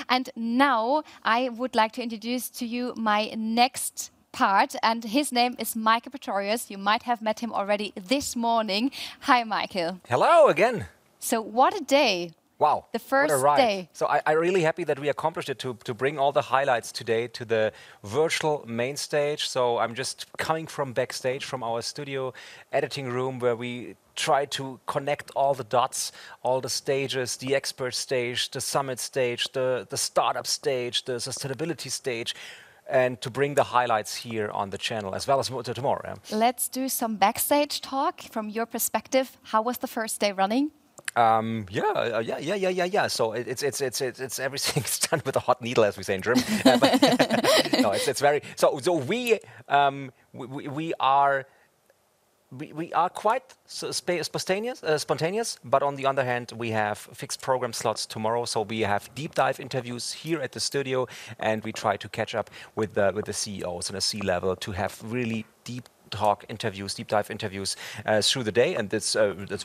And now I would like to introduce to you my next part, and his name is Michael Pretorius. You might have met him already this morning. Hi, Michael. Hello again. So what a day. Wow. The first what a ride. day. So I'm really happy that we accomplished it to bring all the highlights today to the virtual main stage. So I'm just coming from backstage from our studio editing room where we try to connect all the dots, all the stages, the expert stage, the summit stage, the startup stage, the sustainability stage, and to bring the highlights here on the channel as well as tomorrow. Yeah? Let's do some backstage talk from your perspective. How was the first day running? Yeah. So it's everything's done with a hot needle, as we say in German. No, it's very. So we are quite spontaneous, but on the other hand, we have fixed program slots tomorrow. So we have deep dive interviews here at the studio, and we try to catch up with the CEOs and the C-level to have really deep dive interviews through the day, and this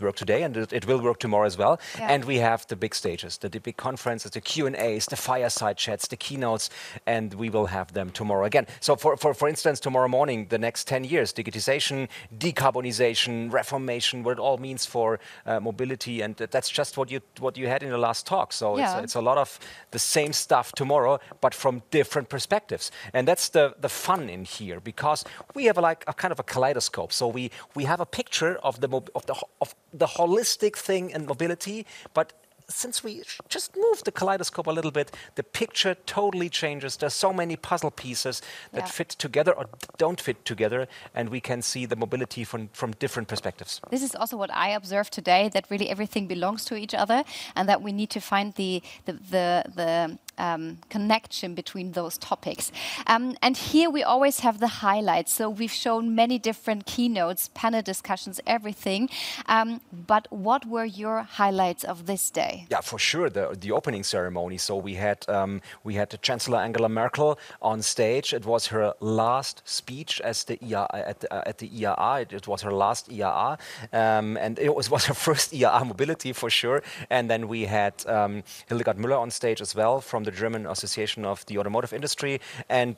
work today, and it will work tomorrow as well. Yeah. And we have the big stages, the big conferences, the Q&As, the fireside chats, the keynotes, and we will have them tomorrow again. So for instance, tomorrow morning, the next 10 years, digitization, decarbonization, reformation, what it all means for mobility, and that's just what you had in the last talk. So yeah. It's a lot of the same stuff tomorrow, but from different perspectives, and that's the fun in here, because we have a kind of a kaleidoscope. So we have a picture of the holistic thing in mobility, but since we just moved the kaleidoscope a little bit, the picture totally changes. There's so many puzzle pieces that fit together or don't fit together, and we can see the mobility from different perspectives. This is also what I observed today, that really everything belongs to each other, and that we need to find the connection between those topics. And here we always have the highlights. So we've shown many different keynotes, panel discussions, everything. But what were your highlights of this day? Yeah, for sure, the opening ceremony. So we had the Chancellor Angela Merkel on stage. It was her last speech as the at the IAA. It was her last IAA, and it was her first IAA mobility for sure. And then we had Hildegard Müller on stage as well from the German Association of the Automotive Industry, and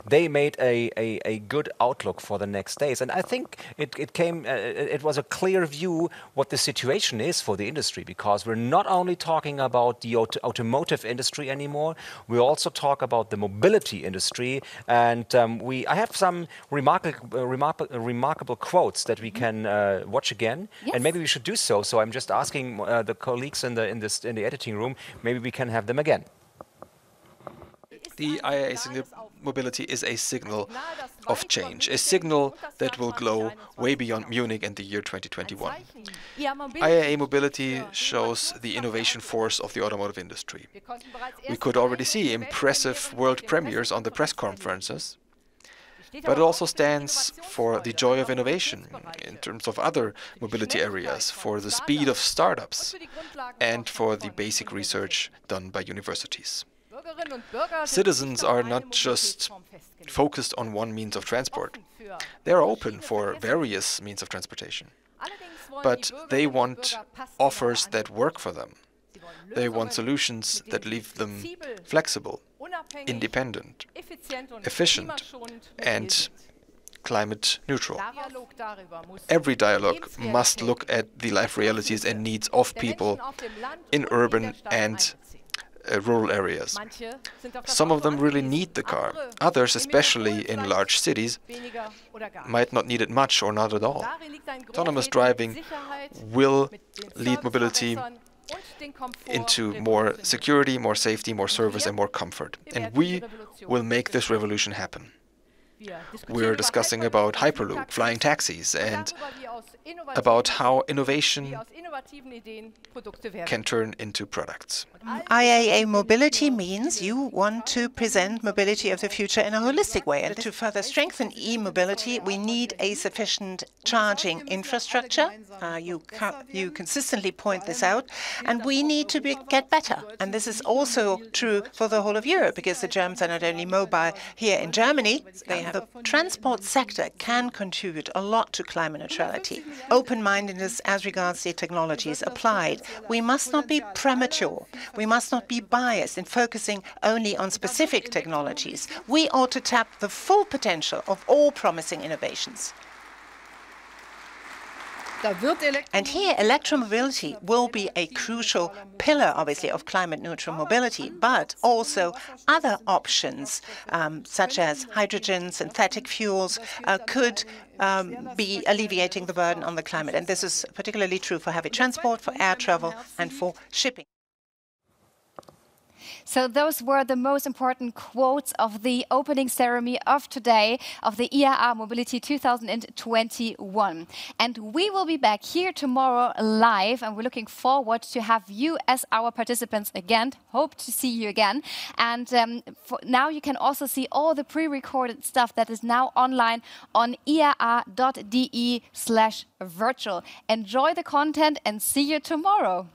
they made a good outlook for the next days. And I think it was a clear view what the situation is for the industry, because we're not only talking about the automotive industry anymore, we also talk about the mobility industry. And I have some remarkable quotes that we can watch again, and maybe we should do so. So I'm just asking the colleagues in the editing room, maybe we can have them again. The IAA Mobility is a signal of change, a signal that will glow way beyond Munich in the year 2021. IAA Mobility shows the innovation force of the automotive industry. We could already see impressive world premieres on the press conferences, but it also stands for the joy of innovation in terms of other mobility areas, for the speed of startups, and for the basic research done by universities. Citizens are not just focused on one means of transport. They are open for various means of transportation. But they want offers that work for them. They want solutions that leave them flexible, independent, efficient, and climate neutral. Every dialogue must look at the life realities and needs of people in urban and rural areas. Some of them really need the car. Others, especially in large cities, might not need it much or not at all. Autonomous driving will lead mobility into more security, more safety, more service, and more comfort. And we will make this revolution happen. We're discussing about Hyperloop, flying taxis, and about how innovation can turn into products. IAA Mobility means you want to present mobility of the future in a holistic way. And to further strengthen e-mobility, we need a sufficient charging infrastructure. You consistently point this out. And we need to get better. And this is also true for the whole of Europe, because the Germans are not only mobile here in Germany, they have the transport sector can contribute a lot to climate neutrality. open-mindedness as regards the technologies applied. We must not be premature. We must not be biased in focusing only on specific technologies. We ought to tap the full potential of all promising innovations. And here, electromobility will be a crucial pillar, obviously, of climate-neutral mobility, but also other options, such as hydrogen, synthetic fuels, could be alleviating the burden on the climate. And this is particularly true for heavy transport, for air travel, and for shipping. So those were the most important quotes of the opening ceremony of today of the IAA Mobility 2021. And we will be back here tomorrow live, and we're looking forward to have you as our participants again. Hope to see you again. And for now you can also see all the pre-recorded stuff that is now online on iaa.de/virtual. Enjoy the content and see you tomorrow.